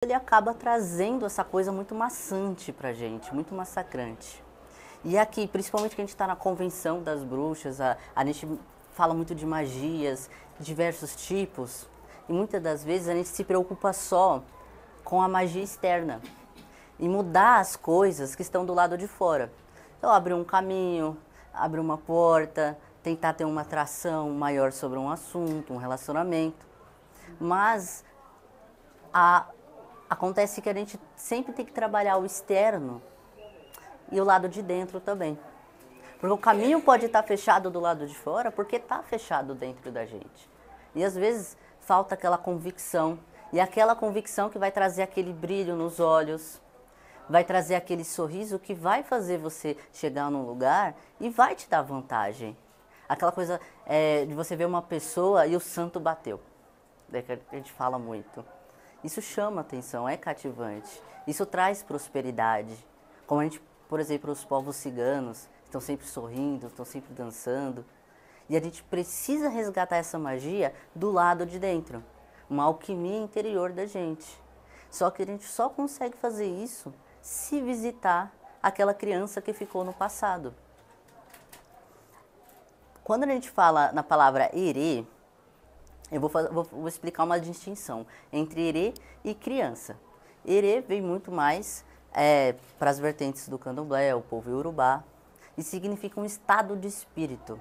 ele acaba trazendo essa coisa muito maçante pra gente, muito massacrante. E aqui, principalmente que a gente está na convenção das bruxas, a gente fala muito de magias, diversos tipos, e muitas das vezes a gente se preocupa só com a magia externa e mudar as coisas que estão do lado de fora. Então, abrir um caminho, abrir uma porta, tentar ter uma atração maior sobre um assunto, um relacionamento. Mas acontece que a gente sempre tem que trabalhar o externo e o lado de dentro também. Porque o caminho pode estar fechado do lado de fora porque está fechado dentro da gente. E às vezes falta aquela convicção. E aquela convicção que vai trazer aquele brilho nos olhos, vai trazer aquele sorriso que vai fazer você chegar num lugar e vai te dar vantagem. Aquela coisa de você ver uma pessoa e o santo bateu. Daí que a gente fala muito. Isso chama atenção, é cativante. Isso traz prosperidade. Como a gente, por exemplo, os povos ciganos estão sempre sorrindo, estão sempre dançando. E a gente precisa resgatar essa magia do lado de dentro. Uma alquimia interior da gente. Só que a gente só consegue fazer isso se visitar aquela criança que ficou no passado. Quando a gente fala na palavra erê, eu vou explicar uma distinção entre erê e criança. Erê vem muito mais para as vertentes do candomblé, o povo iorubá, e significa um estado de espírito.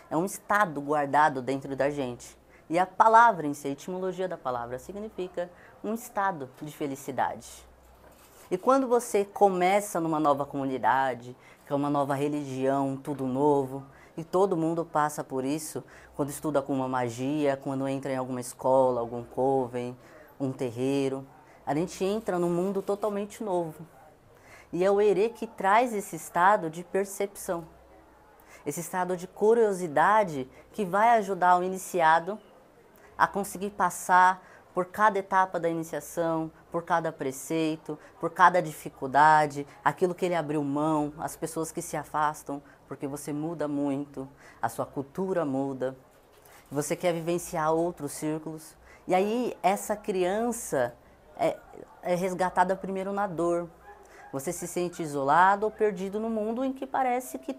É um estado guardado dentro da gente. E a palavra em si, a etimologia da palavra, significa um estado de felicidade. E quando você começa numa nova comunidade, que é uma nova religião, tudo novo, e todo mundo passa por isso, quando estuda com uma magia, quando entra em alguma escola, algum coven, um terreiro, a gente entra num mundo totalmente novo. E é o erê que traz esse estado de percepção, esse estado de curiosidade que vai ajudar o iniciado a conseguir passar por cada etapa da iniciação, por cada preceito, por cada dificuldade, aquilo que ele abriu mão, as pessoas que se afastam, porque você muda muito, a sua cultura muda, você quer vivenciar outros círculos. E aí essa criança é resgatada primeiro na dor. Você se sente isolado ou perdido no mundo em que parece que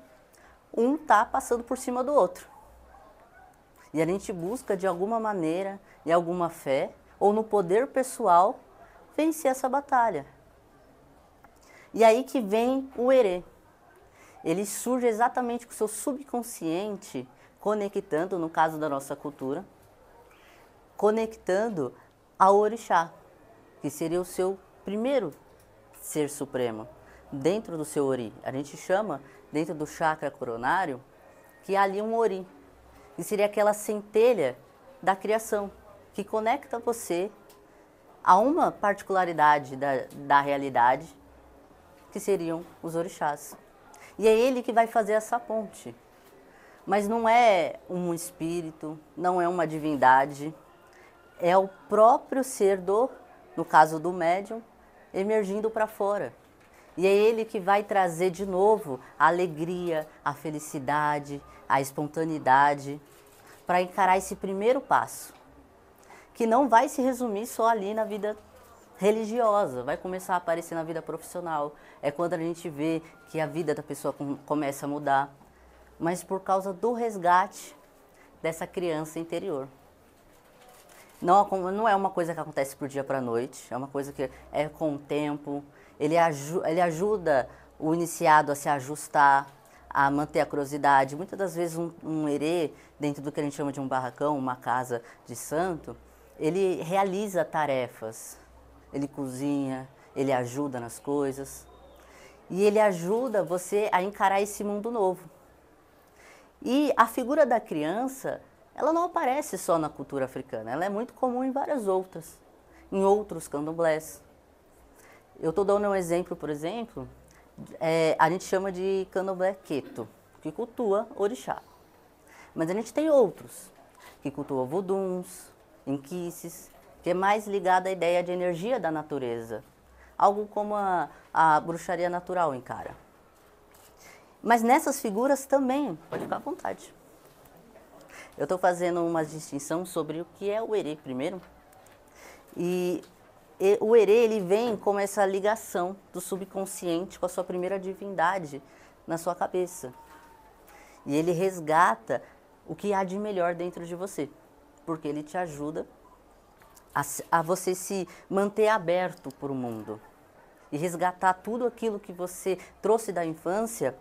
um está passando por cima do outro. E a gente busca de alguma maneira, em alguma fé, ou no poder pessoal, vencer essa batalha. E aí que vem o erê. Ele surge exatamente com o seu subconsciente, conectando, no caso da nossa cultura, conectando ao orixá, que seria o seu primeiro ser supremo, dentro do seu ori. A gente chama, dentro do chakra coronário, que há ali um ori, que seria aquela centelha da criação, que conecta você a uma particularidade da realidade, que seriam os orixás. E é ele que vai fazer essa ponte. Mas não é um espírito, não é uma divindade, é o próprio ser no caso do médium, emergindo para fora. E é ele que vai trazer de novo a alegria, a felicidade, a espontaneidade, para encarar esse primeiro passo, que não vai se resumir só ali na vida religiosa, vai começar a aparecer na vida profissional. É quando a gente vê que a vida da pessoa começa a mudar, mas por causa do resgate dessa criança interior. Não é uma coisa que acontece por dia para a noite, é uma coisa que é com o tempo. Ele ajuda o iniciado a se ajustar, a manter a curiosidade. Muitas das vezes um erê, dentro do que a gente chama de um barracão, uma casa de santo, ele realiza tarefas, ele cozinha, ele ajuda nas coisas. E ele ajuda você a encarar esse mundo novo. E a figura da criança, ela não aparece só na cultura africana, ela é muito comum em várias outras, em outros candomblés. Eu estou dando um exemplo, por exemplo, a gente chama de candomblé queto, que cultua orixá. Mas a gente tem outros, que cultuam voduns, inquices, que é mais ligado à ideia de energia da natureza. Algo como a bruxaria natural encara. Mas nessas figuras também, pode ficar à vontade. Eu estou fazendo uma distinção sobre o que é o erê primeiro. E o erê, ele vem como essa ligação do subconsciente com a sua primeira divindade na sua cabeça. E ele resgata o que há de melhor dentro de você, porque ele te ajuda a você se manter aberto para o mundo e resgatar tudo aquilo que você trouxe da infância,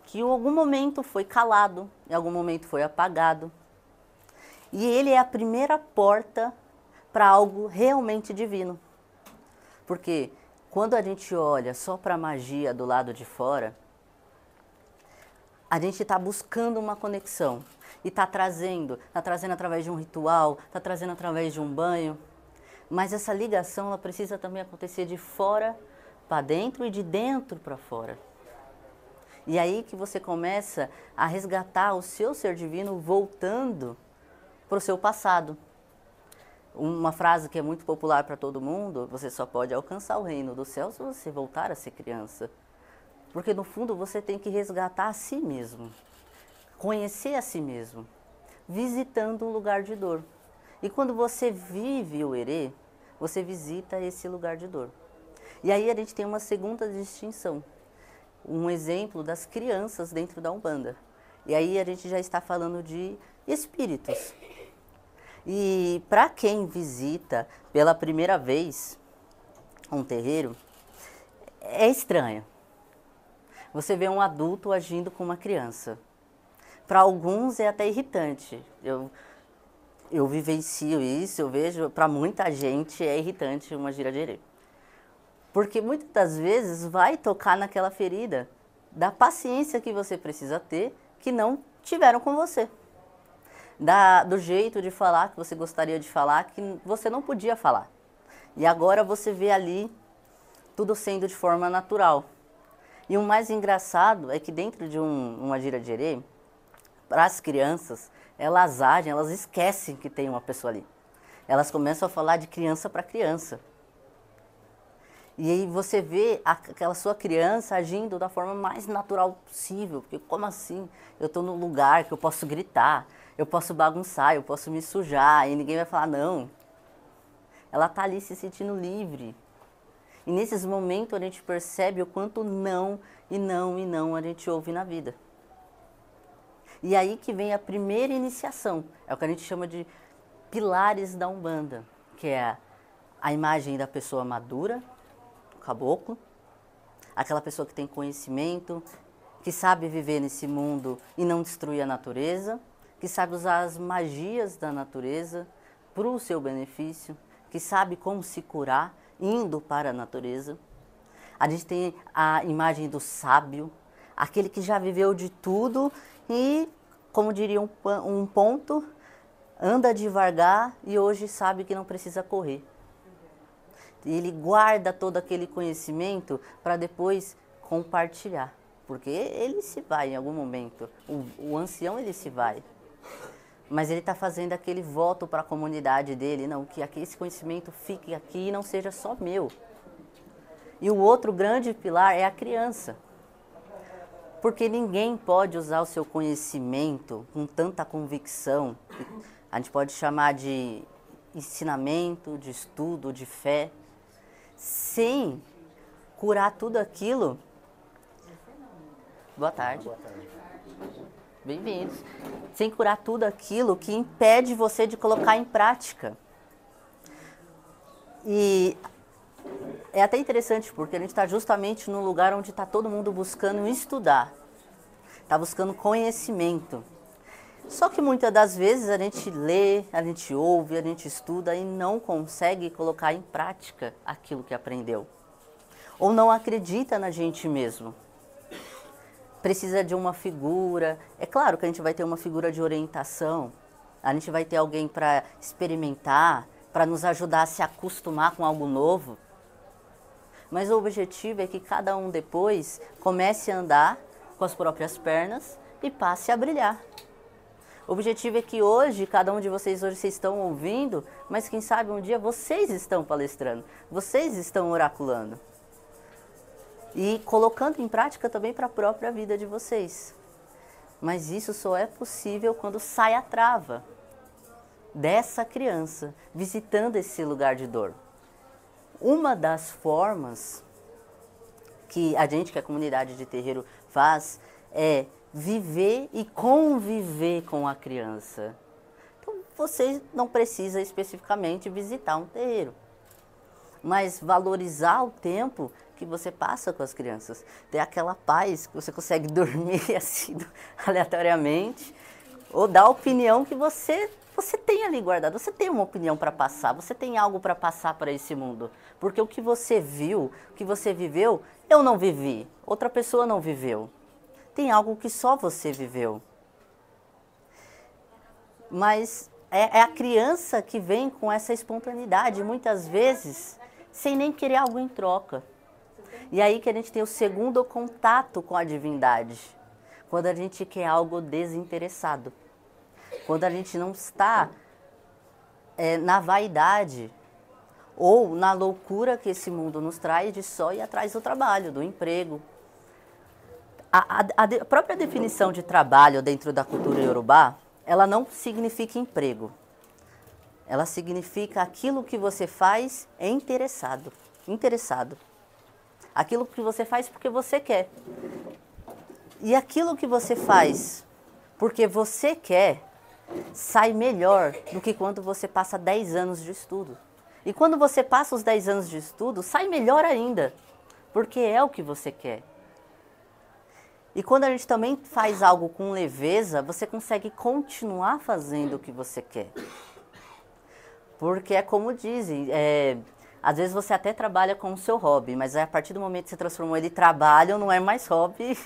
que em algum momento foi calado, em algum momento foi apagado. E ele é a primeira porta para algo realmente divino. Porque quando a gente olha só para a magia do lado de fora, a gente está buscando uma conexão e está trazendo através de um ritual, está trazendo através de um banho. Mas essa ligação ela precisa também acontecer de fora para dentro e de dentro para fora. E aí que você começa a resgatar o seu ser divino voltando para o seu passado. Uma frase que é muito popular para todo mundo: você só pode alcançar o reino do céu se você voltar a ser criança. Porque no fundo você tem que resgatar a si mesmo, conhecer a si mesmo, visitando um lugar de dor. E quando você vive o erê, você visita esse lugar de dor. E aí a gente tem uma segunda distinção, um exemplo das crianças dentro da Umbanda. E aí a gente já está falando de espíritos. E para quem visita pela primeira vez um terreiro, é estranho. Você vê um adulto agindo com uma criança. Para alguns é até irritante. Eu vivencio isso, eu vejo, para muita gente é irritante uma gira de erê. Porque muitas das vezes vai tocar naquela ferida da paciência que você precisa ter, que não tiveram com você. Do jeito de falar que você gostaria de falar, que você não podia falar. E agora você vê ali tudo sendo de forma natural. E o mais engraçado é que dentro de uma gira de erê, para as crianças, elas agem, elas esquecem que tem uma pessoa ali. Elas começam a falar de criança para criança. E aí você vê aquela sua criança agindo da forma mais natural possível. Porque como assim? Eu estou num lugar que eu posso gritar, eu posso bagunçar, eu posso me sujar e ninguém vai falar não. Ela está ali se sentindo livre. E nesses momentos a gente percebe o quanto não a gente ouve na vida. E aí que vem a primeira iniciação. É o que a gente chama de pilares da Umbanda, que é a imagem da pessoa madura, caboclo, aquela pessoa que tem conhecimento, que sabe viver nesse mundo e não destruir a natureza, que sabe usar as magias da natureza para o seu benefício, que sabe como se curar indo para a natureza. A gente tem a imagem do sábio, aquele que já viveu de tudo e, como diria um ponto, anda devagar e hoje sabe que não precisa correr. Ele guarda todo aquele conhecimento para depois compartilhar, porque ele se vai em algum momento, o ancião ele se vai, mas ele está fazendo aquele voto para a comunidade dele, não, que esse conhecimento fique aqui e não seja só meu. E o outro grande pilar é a criança, porque ninguém pode usar o seu conhecimento com tanta convicção, a gente pode chamar de ensinamento, de estudo, de fé, sem curar tudo aquilo. Boa tarde. Boa tarde. Bem-vindos. Sem curar tudo aquilo que impede você de colocar em prática. E é até interessante porque a gente está justamente no lugar onde está todo mundo buscando estudar, está buscando conhecimento. Só que muitas das vezes a gente lê, a gente ouve, a gente estuda e não consegue colocar em prática aquilo que aprendeu. Ou não acredita na gente mesmo. Precisa de uma figura. É claro que a gente vai ter uma figura de orientação, a gente vai ter alguém para experimentar, para nos ajudar a se acostumar com algo novo. Mas o objetivo é que cada um depois comece a andar com as próprias pernas e passe a brilhar. O objetivo é que hoje, cada um de vocês estão ouvindo, mas quem sabe um dia vocês estão palestrando, vocês estão oraculando. E colocando em prática também para a própria vida de vocês. Mas isso só é possível quando sai a trava dessa criança, visitando esse lugar de dor. uma das formas que a comunidade de terreiro, faz é viver e conviver com a criança. Então, você não precisa especificamente visitar um terreiro, mas valorizar o tempo que você passa com as crianças. Ter aquela paz que você consegue dormir assim, aleatoriamente, ou dar a opinião que você tem ali guardado. Você tem uma opinião para passar, você tem algo para passar para esse mundo. Porque o que você viu, o que você viveu, eu não vivi, outra pessoa não viveu. Tem algo que só você viveu. Mas é a criança que vem com essa espontaneidade, muitas vezes, sem nem querer algo em troca. E aí que a gente tem o segundo contato com a divindade, quando a gente quer algo desinteressado. Quando a gente não está na vaidade ou na loucura que esse mundo nos traz de só ir atrás do trabalho, do emprego. A própria definição de trabalho dentro da cultura iorubá, ela não significa emprego. Ela significa aquilo que você faz interessado. Aquilo que você faz porque você quer. E aquilo que você faz porque você quer, sai melhor do que quando você passa 10 anos de estudo. E quando você passa os 10 anos de estudo, sai melhor ainda, porque é o que você quer. E quando a gente também faz algo com leveza, você consegue continuar fazendo o que você quer. Porque é como dizem, às vezes você até trabalha com o seu hobby, mas a partir do momento que você transformou ele em trabalho, não é mais hobby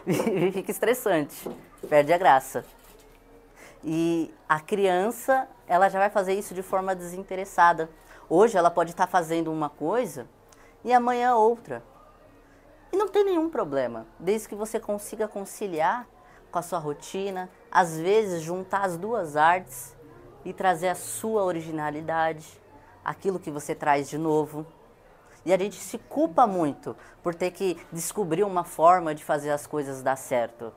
e fica estressante, perde a graça. E a criança, ela já vai fazer isso de forma desinteressada. Hoje ela pode estar fazendo uma coisa e amanhã outra. E não tem nenhum problema, desde que você consiga conciliar com a sua rotina, às vezes juntar as duas artes e trazer a sua originalidade, aquilo que você traz de novo. E a gente se culpa muito por ter que descobrir uma forma de fazer as coisas dar certo.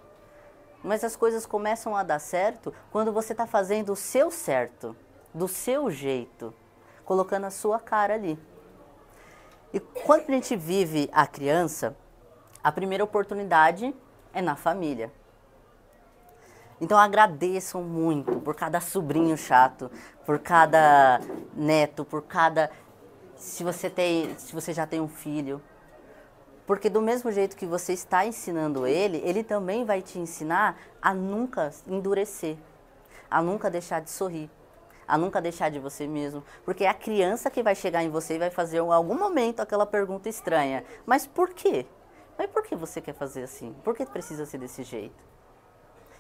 Mas as coisas começam a dar certo quando você está fazendo o seu certo, do seu jeito, colocando a sua cara ali. E quando a gente vive a criança, a primeira oportunidade é na família. Então agradeçam muito por cada sobrinho chato, por cada neto, por cada... se você já tem um filho. Porque do mesmo jeito que você está ensinando ele também vai te ensinar a nunca endurecer, a nunca deixar de sorrir, a nunca deixar de você mesmo. Porque é a criança que vai chegar em você e vai fazer em algum momento aquela pergunta estranha. Mas por quê? Mas por que você quer fazer assim? Por que precisa ser desse jeito?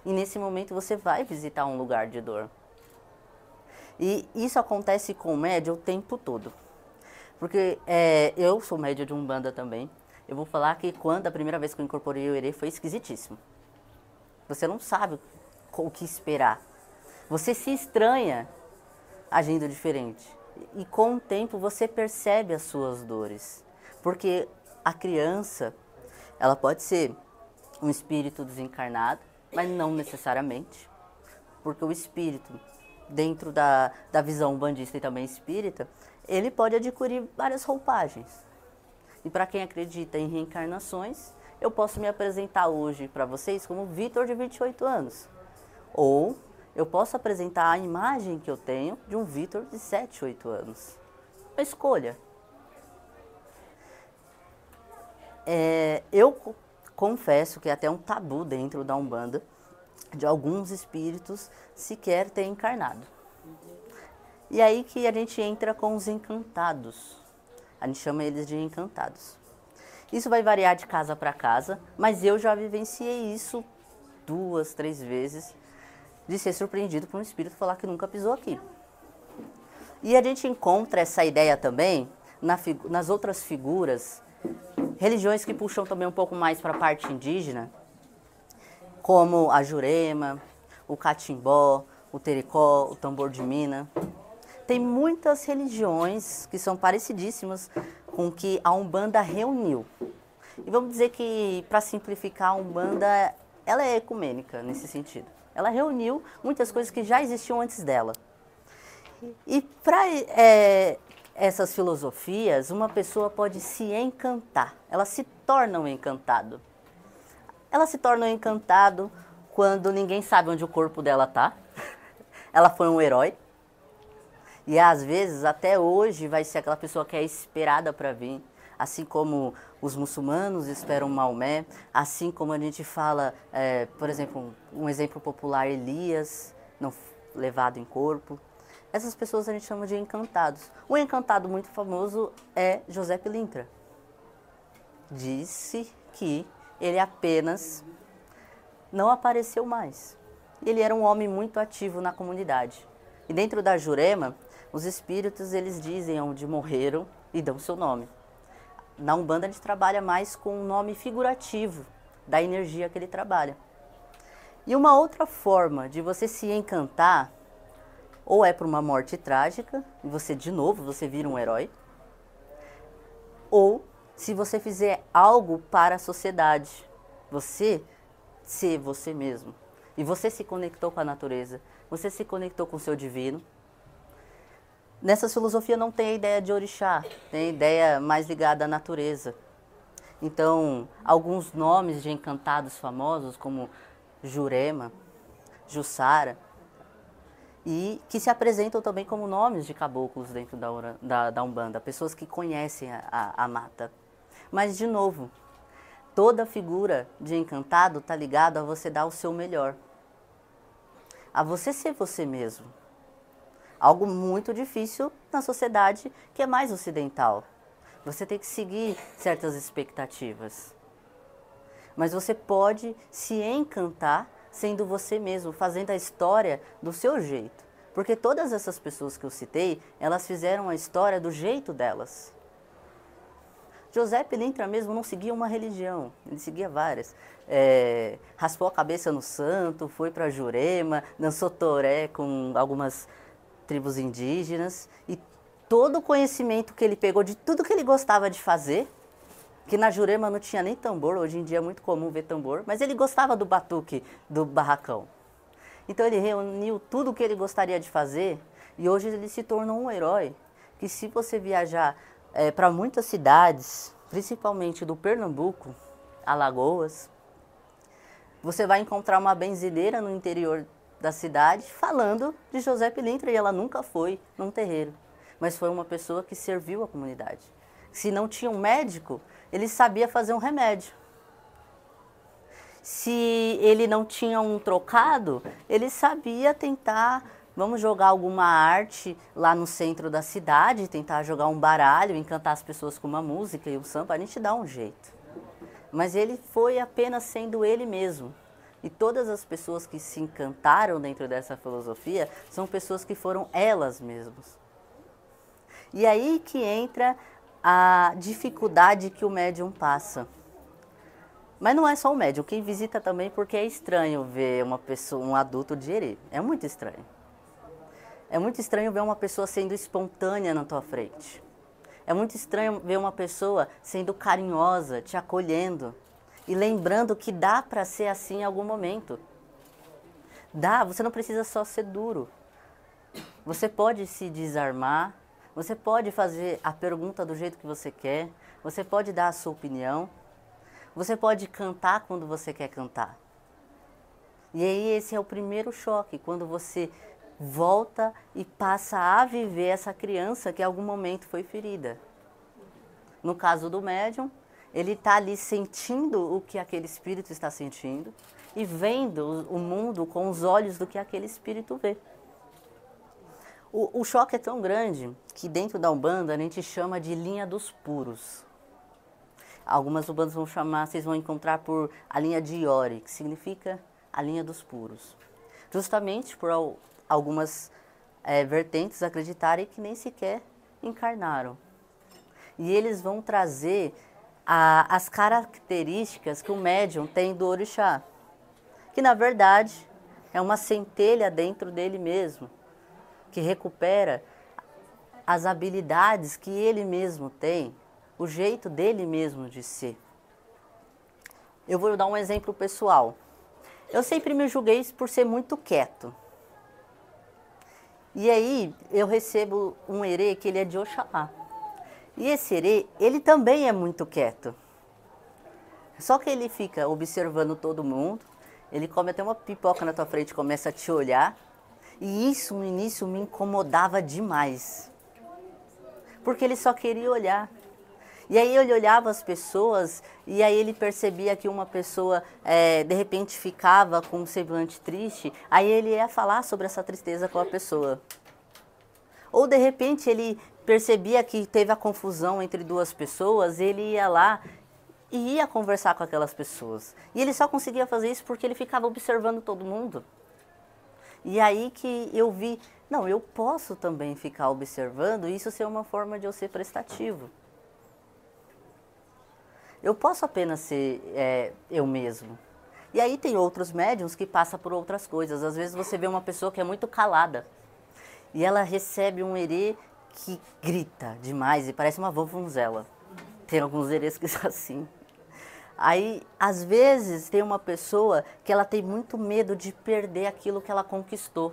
E nesse momento você vai visitar um lugar de dor. E isso acontece com o médium o tempo todo. Porque eu sou médium de Umbanda também. Eu vou falar que quando a primeira vez que eu incorporei o Herê foi esquisitíssimo. Você não sabe o que esperar. Você se estranha agindo diferente. E com o tempo você percebe as suas dores. Porque a criança, ela pode ser um espírito desencarnado, mas não necessariamente. Porque o espírito, dentro da visão umbandista e também espírita, ele pode adquirir várias roupagens. E para quem acredita em reencarnações, eu posso me apresentar hoje para vocês como Vitor de 28 anos. Ou eu posso apresentar a imagem que eu tenho de um Vitor de 7, 8 anos. Uma escolha. Eu confesso que é até um tabu dentro da Umbanda de alguns espíritos sequer ter encarnado. E aí que a gente entra com os encantados. A gente chama eles de encantados. Isso vai variar de casa para casa, mas eu já vivenciei isso 2, 3 vezes, de ser surpreendido por um espírito falar que nunca pisou aqui. E a gente encontra essa ideia também nas outras figuras, religiões que puxam também um pouco mais para a parte indígena, como a Jurema, o Catimbó, o Tericó, o Tambor de Mina. Tem muitas religiões que são parecidíssimas com que a Umbanda reuniu. E vamos dizer que, para simplificar, a Umbanda ela é ecumênica nesse sentido. Ela reuniu muitas coisas que já existiam antes dela. E essas filosofias, uma pessoa pode se encantar, ela se torna um encantado. Ela se torna um encantado quando ninguém sabe onde o corpo dela está. Ela foi um herói. E às vezes, até hoje, vai ser aquela pessoa que é esperada para vir. Assim como os muçulmanos esperam Maomé, assim como a gente fala, por exemplo, um exemplo popular, Elias, não levado em corpo. Essas pessoas a gente chama de encantados. Um encantado muito famoso é José Pilintra. Disse que ele apenas não apareceu mais. Ele era um homem muito ativo na comunidade. E dentro da Jurema, os espíritos eles dizem onde morreram e dão seu nome. Na Umbanda a gente trabalha mais com um nome figurativo da energia que ele trabalha. E uma outra forma de você se encantar, ou é por uma morte trágica, e você de novo, você vira um herói, ou se você fizer algo para a sociedade, você ser você mesmo. E você se conectou com a natureza, você se conectou com o seu divino. Nessa filosofia não tem a ideia de orixá, tem a ideia mais ligada à natureza. Então, alguns nomes de encantados famosos, como Jurema, Jussara, e que se apresentam também como nomes de caboclos dentro da Umbanda, pessoas que conhecem a mata. Mas, de novo, toda figura de encantado está ligada a você dar o seu melhor, a você ser você mesmo. Algo muito difícil na sociedade que é mais ocidental. Você tem que seguir certas expectativas. Mas você pode se encantar sendo você mesmo, fazendo a história do seu jeito. Porque todas essas pessoas que eu citei, elas fizeram a história do jeito delas. José Pilintra mesmo não seguia uma religião, ele seguia várias. Raspou a cabeça no santo, foi para Jurema, dançou toré com algumas tribos indígenas, e todo o conhecimento que ele pegou de tudo que ele gostava de fazer, que na Jurema não tinha nem tambor, hoje em dia é muito comum ver tambor, mas ele gostava do batuque do barracão. Então ele reuniu tudo o que ele gostaria de fazer, e hoje ele se tornou um herói, que se você viajar para muitas cidades, principalmente do Pernambuco, Alagoas, você vai encontrar uma benzideira no interior da cidade falando de José Pilintra, e ela nunca foi num terreiro, mas foi uma pessoa que serviu a comunidade. Se não tinha um médico, ele sabia fazer um remédio. Se ele não tinha um trocado, ele sabia tentar, vamos jogar alguma arte lá no centro da cidade, tentar jogar um baralho, encantar as pessoas com uma música e um samba, a gente dá um jeito. Mas ele foi apenas sendo ele mesmo. E todas as pessoas que se encantaram dentro dessa filosofia são pessoas que foram elas mesmas. E aí que entra a dificuldade que o médium passa. Mas não é só o médium, quem visita também, porque é estranho ver uma pessoa, um adulto de herê. É muito estranho. É muito estranho ver uma pessoa sendo espontânea na tua frente. É muito estranho ver uma pessoa sendo carinhosa, te acolhendo. E lembrando que dá para ser assim em algum momento. Dá, você não precisa só ser duro. Você pode se desarmar, você pode fazer a pergunta do jeito que você quer, você pode dar a sua opinião, você pode cantar quando você quer cantar. E aí esse é o primeiro choque, quando você volta e passa a viver essa criança que em algum momento foi ferida. No caso do médium, ele está ali sentindo o que aquele espírito está sentindo e vendo o mundo com os olhos do que aquele espírito vê. O choque é tão grande que dentro da Umbanda a gente chama de linha dos puros. Algumas Umbandas vão chamar, vocês vão encontrar por a linha de Iori, que significa a linha dos puros. Justamente por algumas vertentes acreditarem que nem sequer encarnaram. E eles vão trazer as características que o médium tem do orixá, que na verdade é uma centelha dentro dele mesmo, que recupera as habilidades que ele mesmo tem, o jeito dele mesmo de ser. Eu vou dar um exemplo pessoal. Eu sempre me julguei por ser muito quieto. E aí eu recebo um erê que ele é de Oxalá. E esse erê, ele também é muito quieto. Só que ele fica observando todo mundo, ele come até uma pipoca na tua frente e começa a te olhar. E isso no início me incomodava demais. Porque ele só queria olhar. E aí ele olhava as pessoas e aí ele percebia que uma pessoa de repente ficava com um semblante triste, aí ele ia falar sobre essa tristeza com a pessoa. Ou de repente ele percebia que teve a confusão entre duas pessoas, ele ia lá e ia conversar com aquelas pessoas. E ele só conseguia fazer isso porque ele ficava observando todo mundo. E aí que eu vi, não, eu posso também ficar observando e isso ser uma forma de eu ser prestativo. Eu posso apenas ser eu mesmo. E aí tem outros médiums que passam por outras coisas. Às vezes você vê uma pessoa que é muito calada e ela recebe um erê que grita demais e parece uma vovunzela. Tem alguns erês que são assim. Aí, às vezes, tem uma pessoa que ela tem muito medo de perder aquilo que ela conquistou.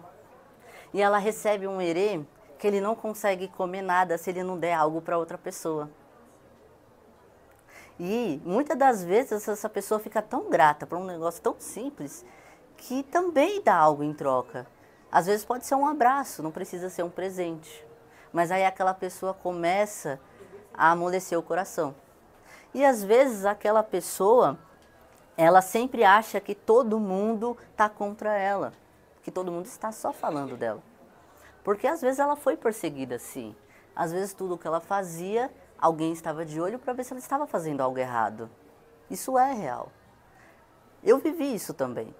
E ela recebe um erê que ele não consegue comer nada se ele não der algo para outra pessoa. E muitas das vezes essa pessoa fica tão grata por um negócio tão simples que também dá algo em troca. Às vezes pode ser um abraço, não precisa ser um presente. Mas aí aquela pessoa começa a amolecer o coração. E às vezes aquela pessoa, ela sempre acha que todo mundo está contra ela, que todo mundo está só falando dela. Porque às vezes ela foi perseguida sim. Às vezes tudo o que ela fazia, alguém estava de olho para ver se ela estava fazendo algo errado. Isso é real. Eu vivi isso também.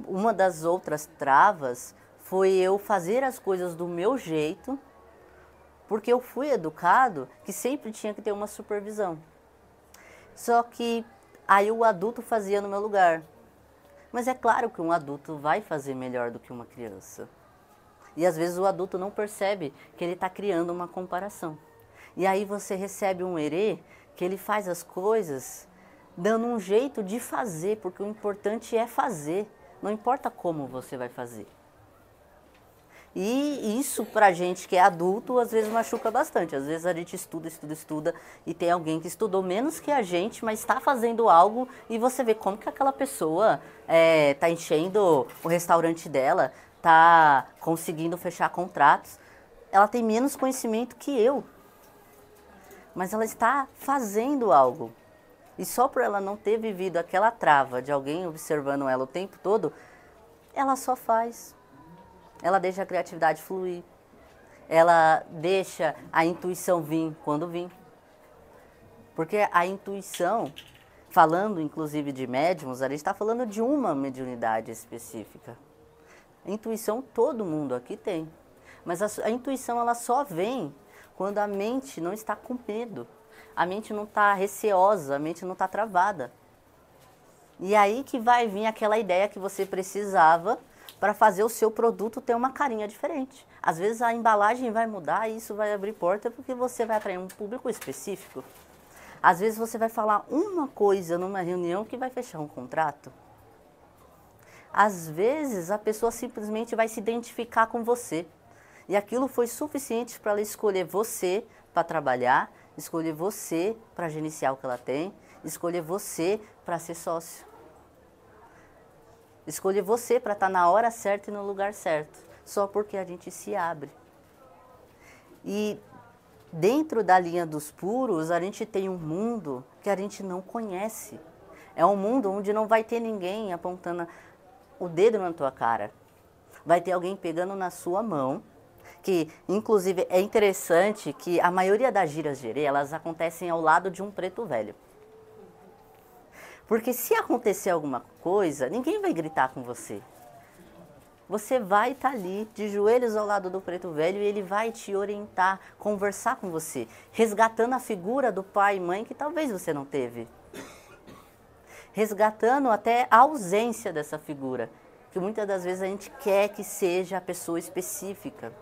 Uma das outras travas foi eu fazer as coisas do meu jeito, porque eu fui educado que sempre tinha que ter uma supervisão. Só que aí o adulto fazia no meu lugar. Mas é claro que um adulto vai fazer melhor do que uma criança. E às vezes o adulto não percebe que ele está criando uma comparação. E aí você recebe um erê que ele faz as coisas dando um jeito de fazer, porque o importante é fazer, não importa como você vai fazer. E isso pra gente que é adulto às vezes machuca bastante. Às vezes a gente estuda e tem alguém que estudou menos que a gente, mas está fazendo algo e você vê como que aquela pessoa está enchendo o restaurante dela, está conseguindo fechar contratos. Ela tem menos conhecimento que eu, mas ela está fazendo algo. E só por ela não ter vivido aquela trava de alguém observando ela o tempo todo, ela só faz. Ela deixa a criatividade fluir. Ela deixa a intuição vir quando vir. Porque a intuição, falando inclusive de médiums, a gente está falando de uma mediunidade específica. A intuição todo mundo aqui tem. Mas a intuição ela só vem quando a mente não está com medo. A mente não está receosa, a mente não está travada. E aí que vai vir aquela ideia que você precisava para fazer o seu produto ter uma carinha diferente. Às vezes a embalagem vai mudar e isso vai abrir porta porque você vai atrair um público específico. Às vezes você vai falar uma coisa numa reunião que vai fechar um contrato. Às vezes a pessoa simplesmente vai se identificar com você. E aquilo foi suficiente para ela escolher você para trabalhar, escolher você para gerenciar o que ela tem, escolher você para ser sócio. Escolher você para estar na hora certa e no lugar certo, só porque a gente se abre. E dentro da linha dos puros, a gente tem um mundo que a gente não conhece. É um mundo onde não vai ter ninguém apontando o dedo na tua cara. Vai ter alguém pegando na sua mão, que inclusive é interessante que a maioria das giras de erê, elas acontecem ao lado de um preto velho. Porque se acontecer alguma coisa, ninguém vai gritar com você. Você vai estar ali, de joelhos ao lado do preto velho, e ele vai te orientar, conversar com você, resgatando a figura do pai e mãe que talvez você não teve. Resgatando até a ausência dessa figura, que muitas das vezes a gente quer que seja a pessoa específica.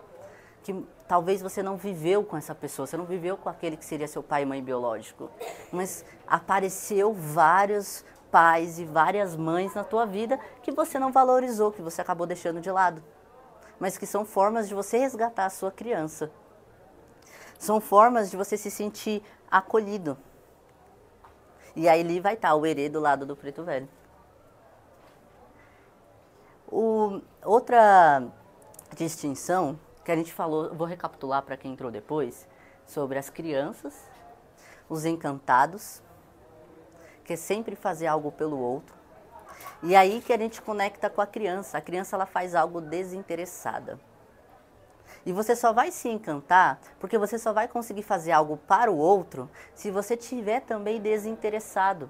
Que talvez você não viveu com essa pessoa, você não viveu com aquele que seria seu pai e mãe biológico, mas apareceu vários pais e várias mães na tua vida que você não valorizou, que você acabou deixando de lado. mas que são formas de você resgatar a sua criança. São formas de você se sentir acolhido. E aí ali vai estar o herê do lado do preto velho. Outra distinção que a gente falou, vou recapitular para quem entrou depois, sobre as crianças, os encantados, que é sempre fazer algo pelo outro. E aí que a gente conecta com a criança ela faz algo desinteressada. E você só vai se encantar, porque você só vai conseguir fazer algo para o outro, se você estiver também desinteressado.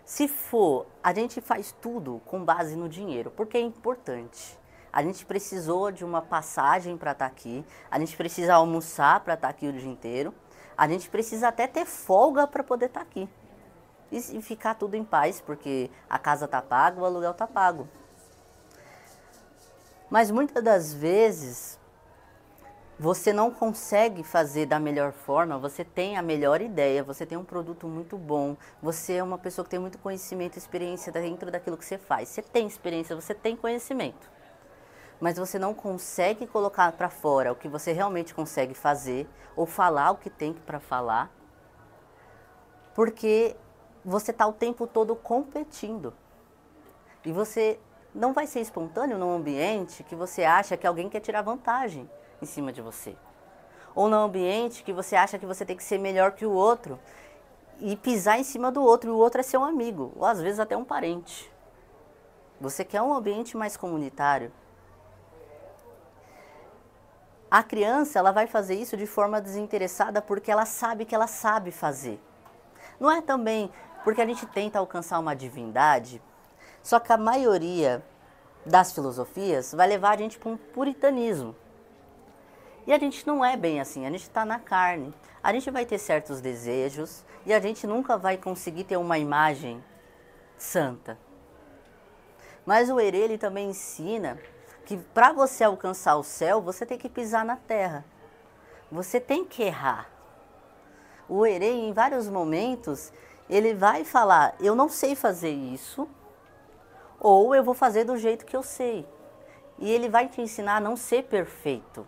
Se for, a gente faz tudo com base no dinheiro, porque é importante. A gente precisou de uma passagem para estar aqui, a gente precisa almoçar para estar aqui o dia inteiro, a gente precisa até ter folga para poder estar aqui. E ficar tudo em paz, porque a casa está paga, o aluguel está pago. Mas muitas das vezes, você não consegue fazer da melhor forma, você tem a melhor ideia, você tem um produto muito bom, você é uma pessoa que tem muito conhecimento e experiência dentro daquilo que você faz. Você tem experiência, você tem conhecimento. Mas você não consegue colocar para fora o que você realmente consegue fazer, ou falar o que tem para falar, porque você está o tempo todo competindo. E você não vai ser espontâneo num ambiente que você acha que alguém quer tirar vantagem em cima de você. Ou num ambiente que você acha que você tem que ser melhor que o outro e pisar em cima do outro, e o outro é seu amigo, ou às vezes até um parente. Você quer um ambiente mais comunitário. A criança, ela vai fazer isso de forma desinteressada porque ela sabe que ela sabe fazer. Não é também porque a gente tenta alcançar uma divindade, só que a maioria das filosofias vai levar a gente para um puritanismo. E a gente não é bem assim, a gente está na carne. A gente vai ter certos desejos e a gente nunca vai conseguir ter uma imagem santa. Mas o herê, ele também ensina que para você alcançar o céu, você tem que pisar na terra. Você tem que errar. O herê, em vários momentos, ele vai falar, eu não sei fazer isso, ou eu vou fazer do jeito que eu sei. E ele vai te ensinar a não ser perfeito.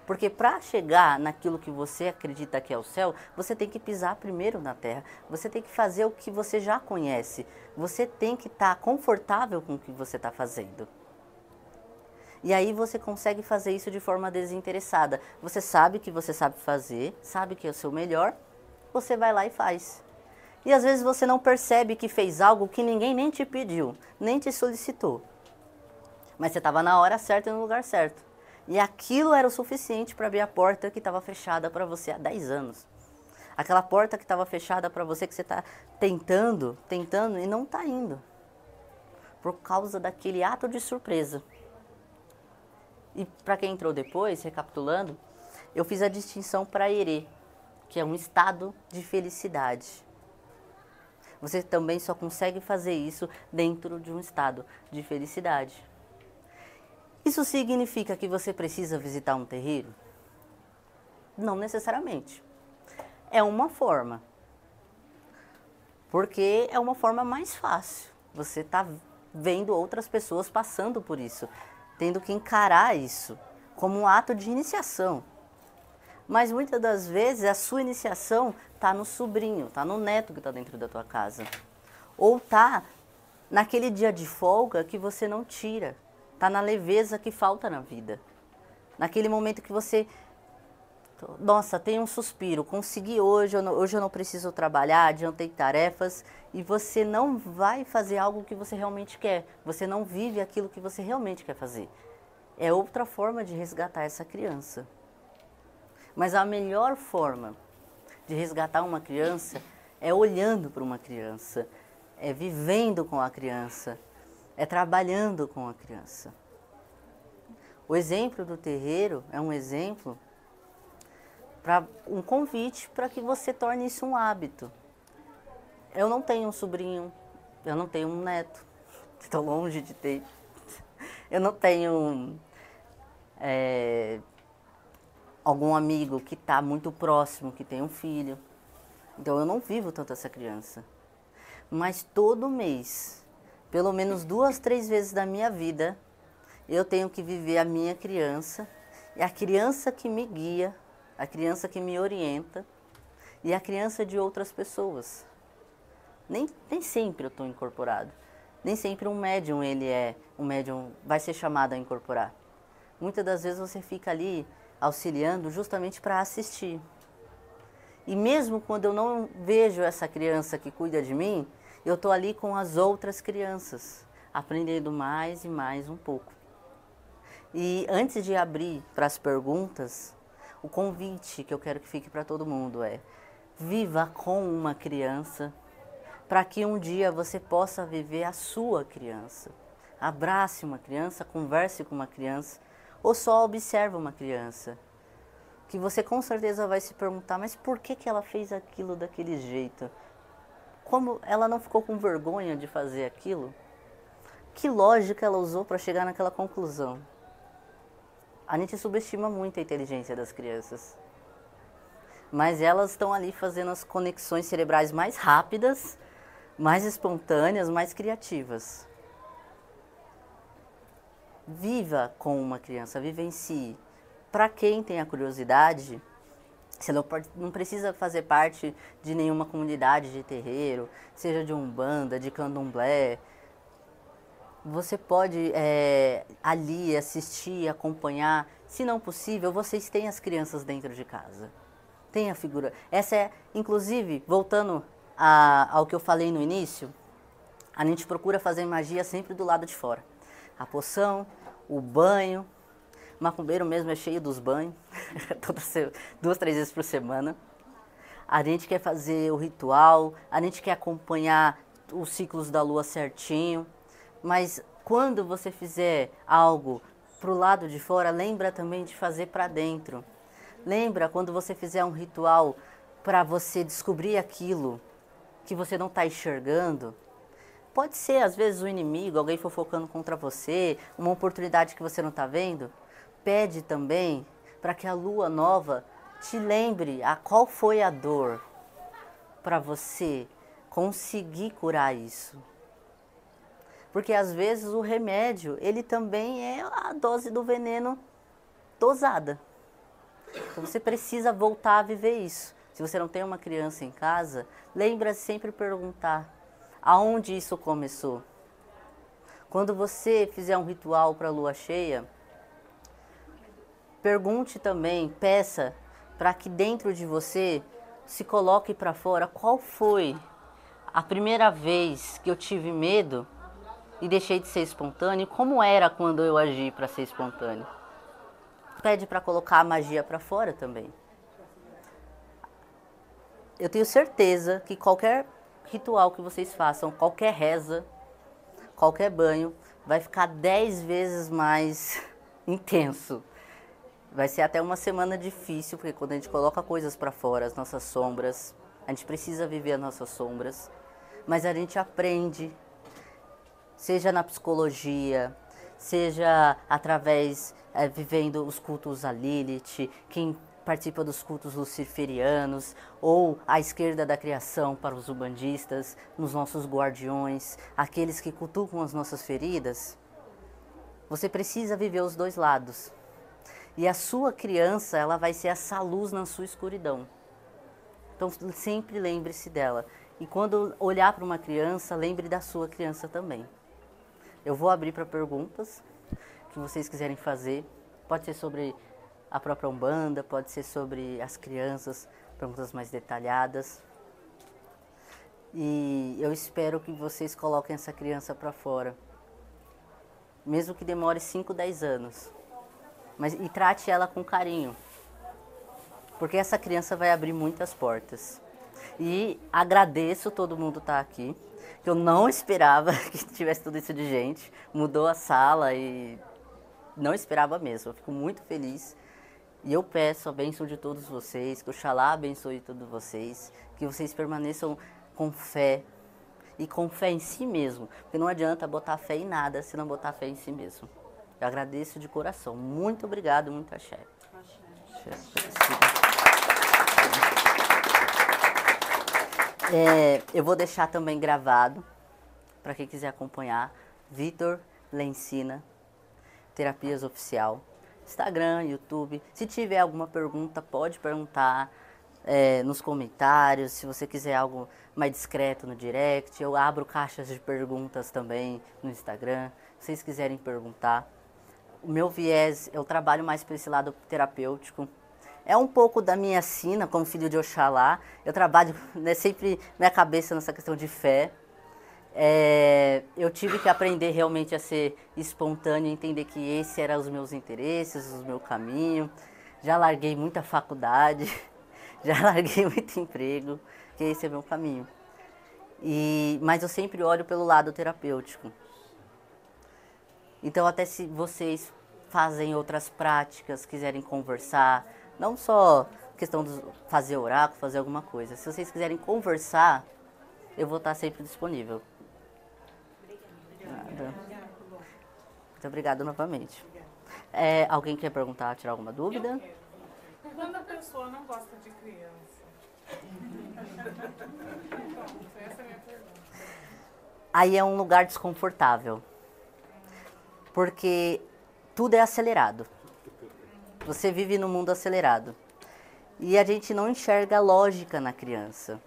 Porque para chegar naquilo que você acredita que é o céu, você tem que pisar primeiro na terra. Você tem que fazer o que você já conhece. Você tem que estar confortável com o que você está fazendo. E aí você consegue fazer isso de forma desinteressada. Você sabe que você sabe fazer, sabe que é o seu melhor, você vai lá e faz. E às vezes você não percebe que fez algo que ninguém nem te pediu, nem te solicitou. Mas você estava na hora certa e no lugar certo. E aquilo era o suficiente para abrir a porta que estava fechada para você há 10 anos. Aquela porta que estava fechada para você, que você está tentando e não está indo. Por causa daquele ato de surpresa. E para quem entrou depois, recapitulando, eu fiz a distinção para herê, que é um estado de felicidade. Você também só consegue fazer isso dentro de um estado de felicidade. Isso significa que você precisa visitar um terreiro? Não necessariamente. É uma forma. Porque é uma forma mais fácil. Você está vendo outras pessoas passando por isso, tendo que encarar isso como um ato de iniciação. Mas muitas das vezes a sua iniciação está no sobrinho, está no neto que está dentro da tua casa. Ou está naquele dia de folga que você não tira. Está na leveza que falta na vida. Naquele momento que você, nossa, tem um suspiro, consegui hoje eu não preciso trabalhar, adiantei tarefas, e você não vai fazer algo que você realmente quer. Você não vive aquilo que você realmente quer fazer. É outra forma de resgatar essa criança. Mas a melhor forma de resgatar uma criança é olhando para uma criança, é vivendo com a criança, é trabalhando com a criança. O exemplo do terreiro é um exemplo para um convite para que você torne isso um hábito. Eu não tenho um sobrinho, eu não tenho um neto, estou longe de ter. Eu não tenho algum amigo que está muito próximo, que tem um filho. Então eu não vivo tanto essa criança. Mas todo mês, pelo menos 2, 3 vezes da minha vida, eu tenho que viver a minha criança, e a criança que me guia, a criança que me orienta, e a criança de outras pessoas. Nem sempre eu estou incorporado. Nem sempre um médium, vai ser chamado a incorporar. Muitas das vezes você fica ali auxiliando justamente para assistir. E mesmo quando eu não vejo essa criança que cuida de mim, eu estou ali com as outras crianças, aprendendo mais e mais um pouco. E antes de abrir para as perguntas, o convite que eu quero que fique para todo mundo é: viva com uma criança, para que um dia você possa viver a sua criança. Abrace uma criança, converse com uma criança, ou só observe uma criança, que você com certeza vai se perguntar, mas por que ela fez aquilo daquele jeito? Como ela não ficou com vergonha de fazer aquilo? Que lógica ela usou para chegar naquela conclusão? A gente subestima muito a inteligência das crianças, mas elas estão ali fazendo as conexões cerebrais mais rápidas, mais espontâneas, mais criativas. Viva com uma criança, vivencie. Para quem tem a curiosidade, você não precisa fazer parte de nenhuma comunidade de terreiro, seja de umbanda, de candomblé. Você pode ali assistir, acompanhar. Se não possível, vocês têm as crianças dentro de casa. Tem a figura. Essa é, inclusive, voltando ao que eu falei no início, a gente procura fazer magia sempre do lado de fora. A poção, o banho, macumbeiro mesmo é cheio dos banhos, 2, 3 vezes por semana. A gente quer fazer o ritual, a gente quer acompanhar os ciclos da lua certinho, mas quando você fizer algo pro lado de fora, lembra também de fazer para dentro. Lembra quando você fizer um ritual para você descobrir aquilo que você não está enxergando? Pode ser, às vezes, o inimigo, alguém fofocando contra você, uma oportunidade que você não está vendo. Pede também para que a lua nova te lembre a qual foi a dor para você conseguir curar isso. Porque, às vezes, o remédio, ele também é a dose do veneno dosada. Então, você precisa voltar a viver isso. Se você não tem uma criança em casa, lembra sempre perguntar aonde isso começou. Quando você fizer um ritual para a lua cheia, pergunte também, peça para que dentro de você se coloque para fora qual foi a primeira vez que eu tive medo e deixei de ser espontâneo, como era quando eu agi para ser espontâneo. Pede para colocar a magia para fora também. Eu tenho certeza que qualquer ritual que vocês façam, qualquer reza, qualquer banho, vai ficar 10 vezes mais intenso. Vai ser até uma semana difícil, porque quando a gente coloca coisas para fora, as nossas sombras, a gente precisa viver as nossas sombras, mas a gente aprende, seja na psicologia, seja através, vivendo os cultos a Lilith, quem participa dos cultos luciferianos, ou à esquerda da criação para os umbandistas, nos nossos guardiões, aqueles que cutucam as nossas feridas. Você precisa viver os dois lados. E a sua criança, ela vai ser essa luz na sua escuridão. Então sempre lembre-se dela. E quando olhar para uma criança, lembre da sua criança também. Eu vou abrir para perguntas que vocês quiserem fazer. Pode ser sobre a própria Umbanda, pode ser sobre as crianças, perguntas mais detalhadas. E eu espero que vocês coloquem essa criança para fora. Mesmo que demore 5, 10 anos. E trate ela com carinho. Porque essa criança vai abrir muitas portas. E agradeço todo mundo estar aqui. Que eu não esperava que tivesse tudo isso de gente. Mudou a sala e não esperava mesmo. Eu fico muito feliz. E eu peço a bênção de todos vocês, que Oxalá abençoe todos vocês, que vocês permaneçam com fé e com fé em si mesmo. Porque não adianta botar fé em nada se não botar fé em si mesmo. Eu agradeço de coração. Muito obrigado, muito axé. Eu vou deixar também gravado, para quem quiser acompanhar, Vitor Lencina. Terapias Oficial. Instagram, YouTube. Se tiver alguma pergunta, pode perguntar nos comentários. Se você quiser algo mais discreto no direct, eu abro caixas de perguntas também no Instagram. Se vocês quiserem perguntar. O meu viés, eu trabalho mais para esse lado terapêutico. É um pouco da minha sina, como filho de Oxalá. Eu trabalho sempre minha cabeça nessa questão de fé. Eu tive que aprender realmente a ser espontâneo, entender que esses eram os meus interesses, o meu caminho. Já larguei muita faculdade, já larguei muito emprego, que esse é o meu caminho. Mas eu sempre olho pelo lado terapêutico. Então, até se vocês fazem outras práticas, quiserem conversar, não só questão de fazer oráculo, fazer alguma coisa. Se vocês quiserem conversar, eu vou estar sempre disponível. Obrigada. Muito obrigada novamente. Alguém quer perguntar, tirar alguma dúvida? Quando a pessoa não gosta de criança? Essa é a minha pergunta. Aí é um lugar desconfortável. Porque tudo é acelerado. Você vive num mundo acelerado. E a gente não enxerga a lógica na criança.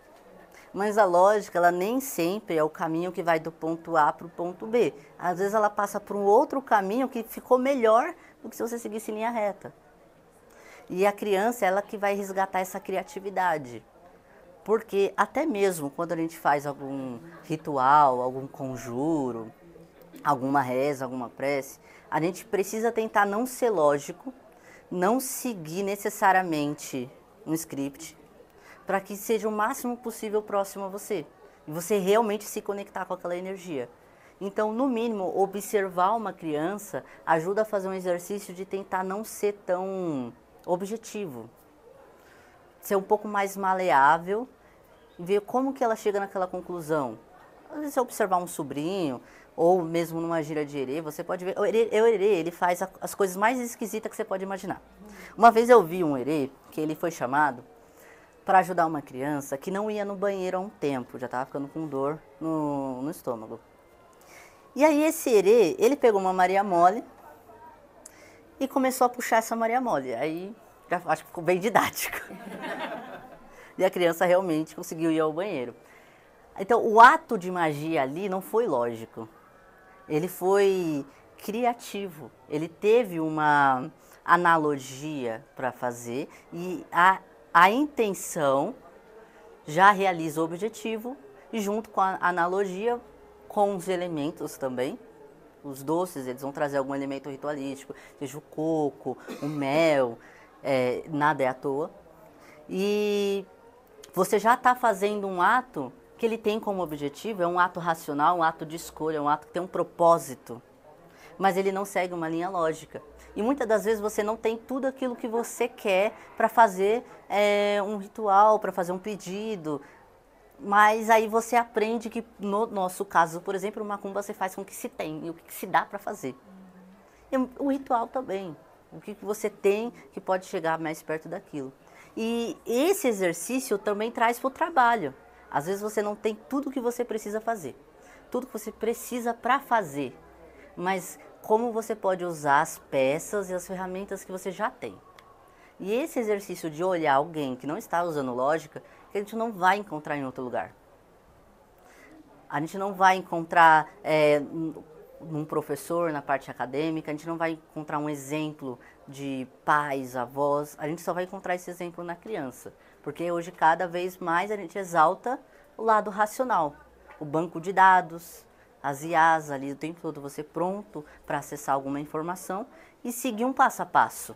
Mas a lógica, ela nem sempre é o caminho que vai do ponto A para o ponto B. Às vezes ela passa por um outro caminho que ficou melhor do que se você seguisse em linha reta. E a criança, ela que vai resgatar essa criatividade. Porque até mesmo quando a gente faz algum ritual, algum conjuro, alguma reza, alguma prece, a gente precisa tentar não ser lógico, não seguir necessariamente um script, para que seja o máximo possível próximo a você. E você realmente se conectar com aquela energia. Então, no mínimo, observar uma criança ajuda a fazer um exercício de tentar não ser tão objetivo. Ser um pouco mais maleável e ver como que ela chega naquela conclusão. Às vezes, observar um sobrinho, ou mesmo numa gira de erê, você pode ver. O erê, ele faz as coisas mais esquisitas que você pode imaginar. Uma vez eu vi um erê, que ele foi chamado para ajudar uma criança que não ia no banheiro há um tempo, já estava ficando com dor no estômago. E aí esse erê, ele pegou uma Maria Mole e começou a puxar essa Maria Mole. Aí, já acho que ficou bem didático. E a criança realmente conseguiu ir ao banheiro. Então, o ato de magia ali não foi lógico. Ele foi criativo. Ele teve uma analogia para fazer e a intenção já realiza o objetivo e junto com a analogia, com os elementos também, os doces, eles vão trazer algum elemento ritualístico, seja o coco, o mel, nada é à toa. E você já está fazendo um ato que ele tem como objetivo, é um ato racional, um ato de escolha, um ato que tem um propósito, mas ele não segue uma linha lógica. E muitas das vezes você não tem tudo aquilo que você quer para fazer um ritual, para fazer um pedido, mas aí você aprende que, no nosso caso, por exemplo, o macumba você faz com o que se tem e o que se dá para fazer. E o ritual também, o que você tem que pode chegar mais perto daquilo. E esse exercício também traz para o trabalho. Às vezes você não tem tudo o que você precisa fazer, tudo que você precisa para fazer, mas como você pode usar as peças e as ferramentas que você já tem. E esse exercício de olhar alguém que não está usando lógica, que a gente não vai encontrar em outro lugar. A gente não vai encontrar num professor, na parte acadêmica, a gente não vai encontrar um exemplo de pais, avós, a gente só vai encontrar esse exemplo na criança. Porque hoje, cada vez mais, a gente exalta o lado racional. O banco de dados, as IAs ali o tempo todo, você pronto para acessar alguma informação e seguir um passo a passo.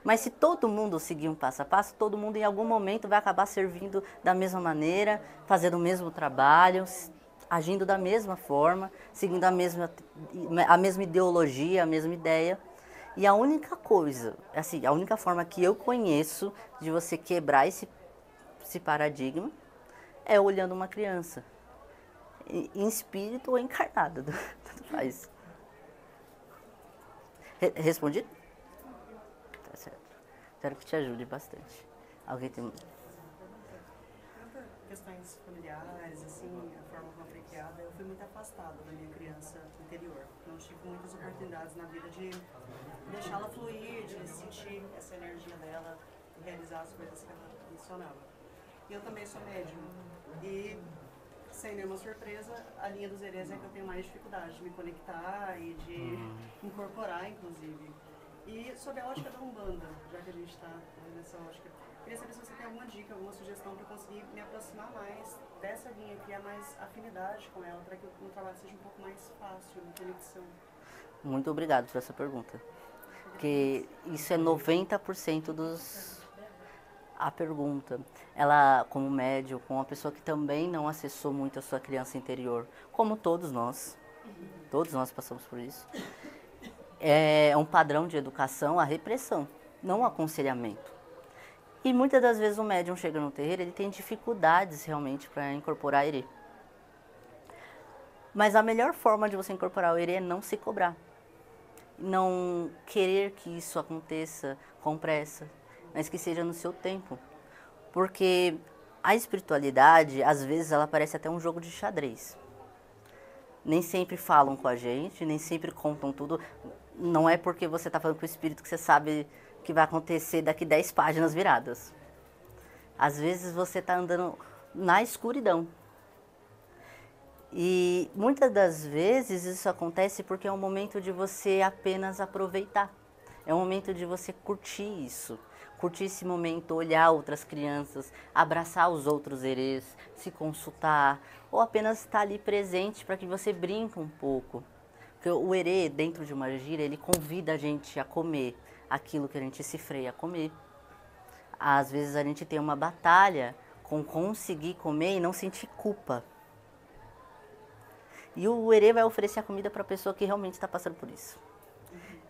Mas se todo mundo seguir um passo a passo, todo mundo em algum momento vai acabar servindo da mesma maneira, fazendo o mesmo trabalho, agindo da mesma forma, seguindo a mesma ideologia, a mesma ideia. E a única coisa, assim, a única forma que eu conheço de você quebrar esse paradigma é olhando uma criança, em espírito ou encarnada, tanto faz. Respondi? Tá certo. Espero que te ajude bastante. Alguém tem... Questões questões familiares, assim, a forma como eu fui criada, eu fui muito afastada da minha criança interior. Não tive muitas oportunidades na vida de deixá-la fluir, de sentir essa energia dela, de realizar as coisas que ela mencionava. E eu também sou médium. E, sem nenhuma surpresa, a linha dos herês é que eu tenho mais dificuldade de me conectar e de incorporar, inclusive. E sobre a ótica da Umbanda, já que a gente está nessa ótica, queria saber se você tem alguma dica, alguma sugestão para conseguir me aproximar mais dessa linha, criar mais afinidade com ela, para que o trabalho seja um pouco mais fácil, de conexão. Muito obrigado por essa pergunta. Porque isso é 90% a pergunta. Ela, como médium, como uma pessoa que também não acessou muito a sua criança interior, como todos nós passamos por isso, é um padrão de educação a repressão, não o aconselhamento. E muitas das vezes o médium chega no terreiro, ele tem dificuldades realmente para incorporar a erê. Mas a melhor forma de você incorporar o erê é não se cobrar. Não querer que isso aconteça com pressa, mas que seja no seu tempo. Porque a espiritualidade, às vezes, ela parece até um jogo de xadrez. Nem sempre falam com a gente, nem sempre contam tudo. Não é porque você está falando com o espírito que você sabe que vai acontecer daqui 10 páginas viradas. Às vezes você está andando na escuridão. E muitas das vezes isso acontece porque é um momento de você apenas aproveitar. É um momento de você curtir isso. Curtir esse momento, olhar outras crianças, abraçar os outros herês, se consultar, ou apenas estar ali presente para que você brinque um pouco. Porque o herê, dentro de uma gira, ele convida a gente a comer aquilo que a gente se freia a comer. Às vezes a gente tem uma batalha com conseguir comer e não sentir culpa. E o herê vai oferecer a comida para a pessoa que realmente está passando por isso.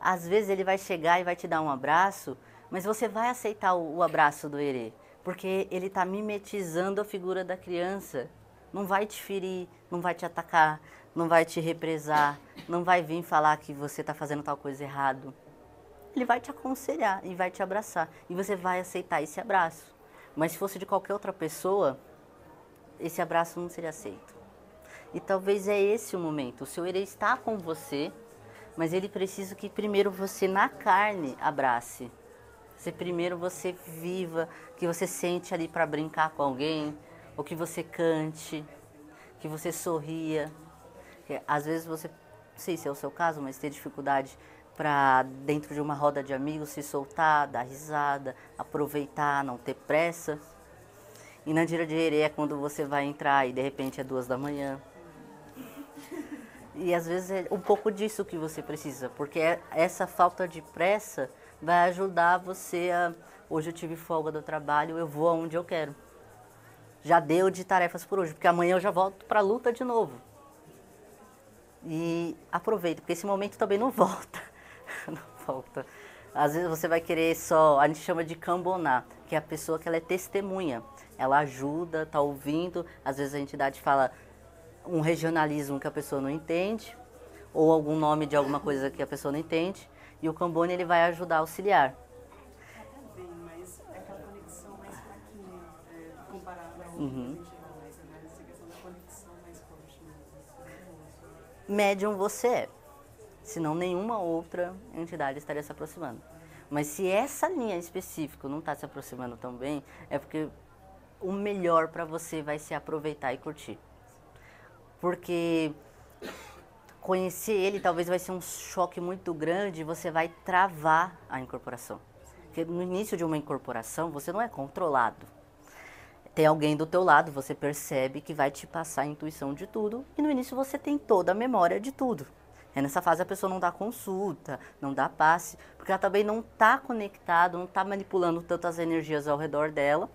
Às vezes ele vai chegar e vai te dar um abraço, mas você vai aceitar o abraço do herê, porque ele está mimetizando a figura da criança. Não vai te ferir, não vai te atacar, não vai te represar, não vai vir falar que você está fazendo tal coisa errado. Ele vai te aconselhar e vai te abraçar, e você vai aceitar esse abraço. Mas se fosse de qualquer outra pessoa, esse abraço não seria aceito. E talvez é esse o momento. O seu herê está com você, mas ele precisa que primeiro você, na carne, abrace. Primeiro você viva, que você sente ali para brincar com alguém, ou que você cante, que você sorria. Que, às vezes você, não sei se é o seu caso, mas tem dificuldade para, dentro de uma roda de amigos, se soltar, dar risada, aproveitar, não ter pressa. E na gira de herê é quando você vai entrar e de repente é 2 da manhã. E às vezes é um pouco disso que você precisa, porque essa falta de pressa vai ajudar você a... Hoje eu tive folga do trabalho, eu vou aonde eu quero. Já deu de tarefas por hoje, porque amanhã eu já volto para a luta de novo. E aproveita, porque esse momento também não volta. Não volta. Às vezes você vai querer só, a gente chama de cambonar, que é a pessoa que ela é testemunha. Ela ajuda, tá ouvindo, às vezes a entidade fala um regionalismo que a pessoa não entende, ou algum nome de alguma coisa que a pessoa não entende, e o Cambone ele vai ajudar a auxiliar. Até bem, mas é aquela conexão mais fraquinha, comparada ao que a gente realiza, né? Essa questão da conexão mais forte mesmo. Médium você é, senão nenhuma outra entidade estaria se aproximando. Mas se essa linha específica não está se aproximando tão bem, é porque o melhor para você vai ser aproveitar e curtir. Porque conhecer ele talvez vai ser um choque muito grande e você vai travar a incorporação. Porque no início de uma incorporação você não é controlado. Tem alguém do teu lado, você percebe que vai te passar a intuição de tudo e no início você tem toda a memória de tudo. É nessa fase a pessoa não dá consulta, não dá passe, porque ela também não está conectada, não está manipulando tantas energias ao redor dela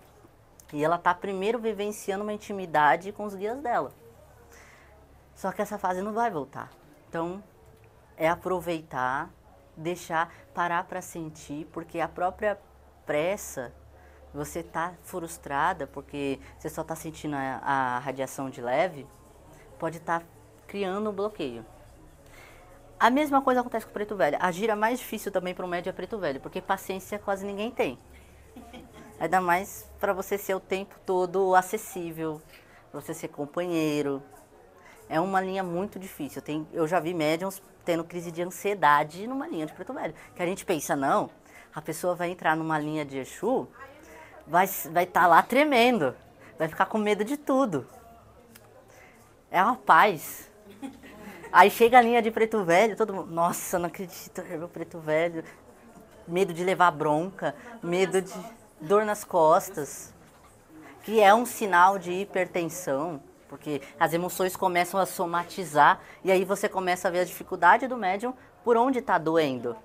e ela está primeiro vivenciando uma intimidade com os guias dela. Só que essa fase não vai voltar. Então, é aproveitar, deixar, parar para sentir, porque a própria pressa, você está frustrada, porque você só está sentindo a radiação de leve, pode estar criando um bloqueio. A mesma coisa acontece com o preto velho. A gira mais difícil também para o médio é preto velho, porque paciência quase ninguém tem. Ainda mais para você ser o tempo todo acessível, para você ser companheiro. É uma linha muito difícil. Eu já vi médiums tendo crise de ansiedade numa linha de preto velho. Que a gente pensa, não, a pessoa vai entrar numa linha de Exu, vai estar lá tremendo, vai ficar com medo de tudo. É uma paz. Aí chega a linha de preto velho, todo mundo, nossa, não acredito, é o preto velho. Medo de levar bronca, medo de dor nas costas, que é um sinal de hipertensão, porque as emoções começam a somatizar e aí você começa a ver a dificuldade do médium por onde está doendo.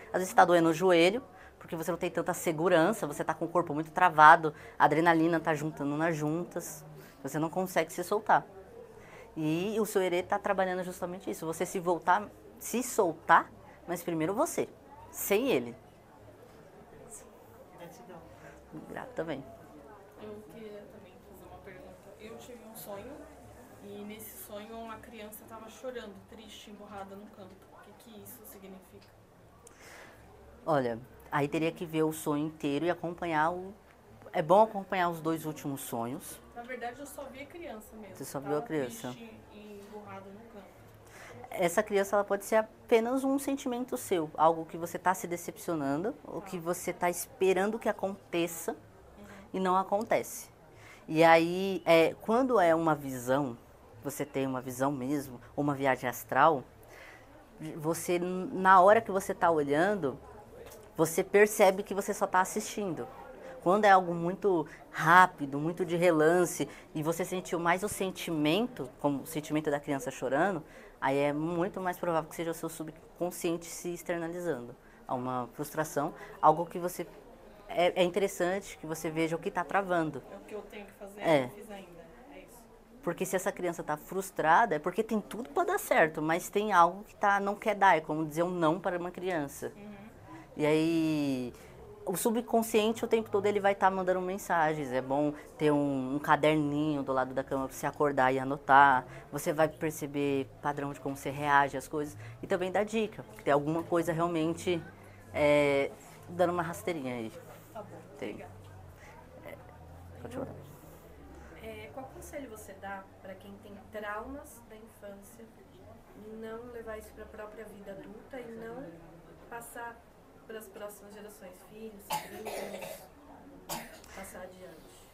Às vezes está doendo o joelho, porque você não tem tanta segurança, você está com o corpo muito travado, a adrenalina está juntando nas juntas, você não consegue se soltar. E o seu herê está trabalhando justamente isso, você se soltar, mas primeiro você, sem ele. Gratidão. Grato também. Eu queria também fazer uma pergunta. Eu tive um sonho e nesse sonho uma criança estava chorando, triste, emburrada no canto. O que isso significa? Olha, aí teria que ver o sonho inteiro e acompanhar É bom acompanhar os 2 últimos sonhos. Na verdade, eu só vi a criança mesmo. Você só viu a criança? Triste e emburrada no canto. Essa criança ela pode ser apenas um sentimento seu, algo que você está se decepcionando, ou que você está esperando que aconteça e não acontece. E aí, quando é uma visão, você tem uma visão mesmo, ou uma viagem astral, você, na hora que você está olhando, você percebe que você só está assistindo. Quando é algo muito rápido, muito de relance, e você sentiu mais o sentimento, como o sentimento da criança chorando, aí é muito mais provável que seja o seu subconsciente se externalizando. Há uma frustração, algo que você... É interessante que você veja o que está travando. É o que eu tenho que fazer, É. eu não fiz ainda. É isso. Porque se essa criança está frustrada, é porque tem tudo para dar certo, mas tem algo que não quer dar, é como dizer um não para uma criança. E aí, o subconsciente o tempo todo ele vai estar mandando mensagens. É bom ter um caderninho do lado da cama para você acordar e anotar. Você vai perceber padrão de como você reage às coisas. E também dá dica, porque tem alguma coisa realmente dando uma rasteirinha aí. Tá bom, Tem. obrigada. Pode falar. Qual conselho você dá para quem tem traumas da infância não levar isso para a própria vida adulta e não passar para as próximas gerações, filhos, sobrinhos, passar adiante?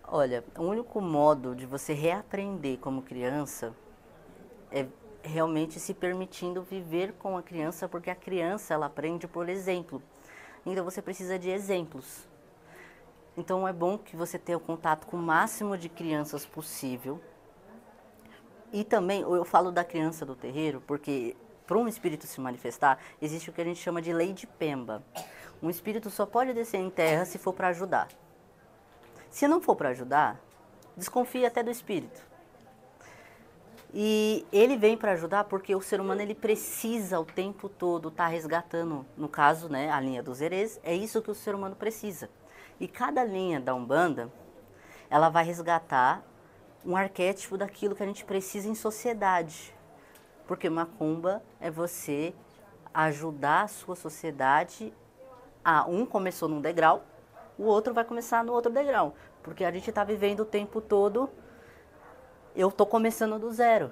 Olha, o único modo de você reaprender como criança é realmente se permitindo viver com a criança, porque a criança ela aprende por exemplo. Então você precisa de exemplos. Então é bom que você tenha o contato com o máximo de crianças possível. E também, eu falo da criança do terreiro, porque para um espírito se manifestar, existe o que a gente chama de lei de Pemba. Um espírito só pode descer em terra se for para ajudar. Se não for para ajudar, desconfie até do espírito. E ele vem para ajudar porque o ser humano ele precisa o tempo todo estar resgatando, no caso, né, a linha dos herês, é isso que o ser humano precisa. E cada linha da Umbanda, ela vai resgatar um arquétipo daquilo que a gente precisa em sociedade. Porque macumba é você ajudar a sua sociedade um começou num degrau, o outro vai começar no outro degrau. Porque a gente está vivendo o tempo todo, eu estou começando do zero.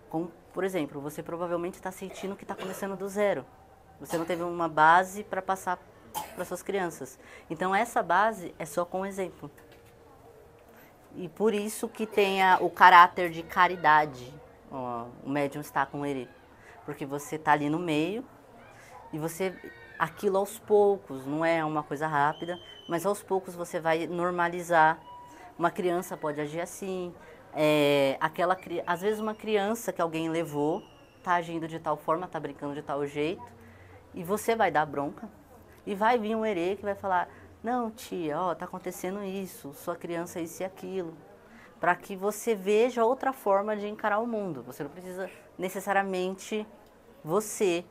Como, por exemplo, você provavelmente está sentindo que está começando do zero. Você não teve uma base para passar para suas crianças. Então essa base é só com um exemplo. E por isso que tem o caráter de caridade. O médium está com ele. Porque você está ali no meio e você, aquilo aos poucos, não é uma coisa rápida, mas aos poucos você vai normalizar. Uma criança pode agir assim. Às vezes uma criança que alguém levou está agindo de tal forma, está brincando de tal jeito, e você vai dar bronca. E vai vir um herê que vai falar, não tia, tá acontecendo isso, sua criança é isso e aquilo. Para que você veja outra forma de encarar o mundo. Você não precisa necessariamente você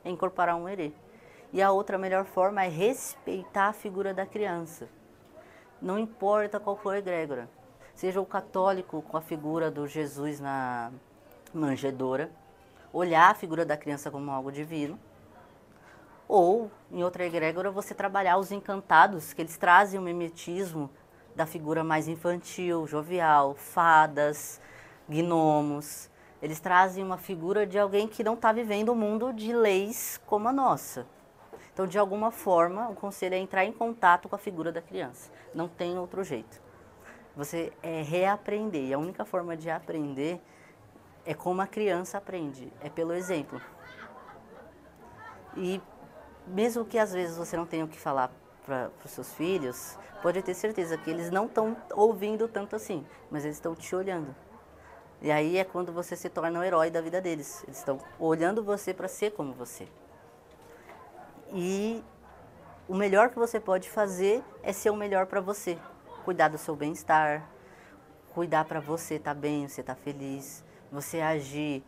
incorporar um herê. E a outra melhor forma é respeitar a figura da criança. Não importa qual for a egrégora. Seja o católico com a figura do Jesus na manjedoura, olhar a figura da criança como algo divino, ou, em outra egrégora, você trabalhar os encantados, que eles trazem o mimetismo da figura mais infantil, jovial, fadas, gnomos. Eles trazem uma figura de alguém que não está vivendo um mundo de leis como a nossa. Então, de alguma forma, o conselho é entrar em contato com a figura da criança. Não tem outro jeito. Você é reaprender. E a única forma de aprender é como a criança aprende. É pelo exemplo. E mesmo que às vezes você não tenha o que falar para os seus filhos, pode ter certeza que eles não estão ouvindo tanto assim, mas eles estão te olhando. E aí é quando você se torna o herói da vida deles. Eles estão olhando você para ser como você. E o melhor que você pode fazer é ser o melhor para você. Cuidar do seu bem-estar, cuidar para você estar bem, você estar feliz, você agir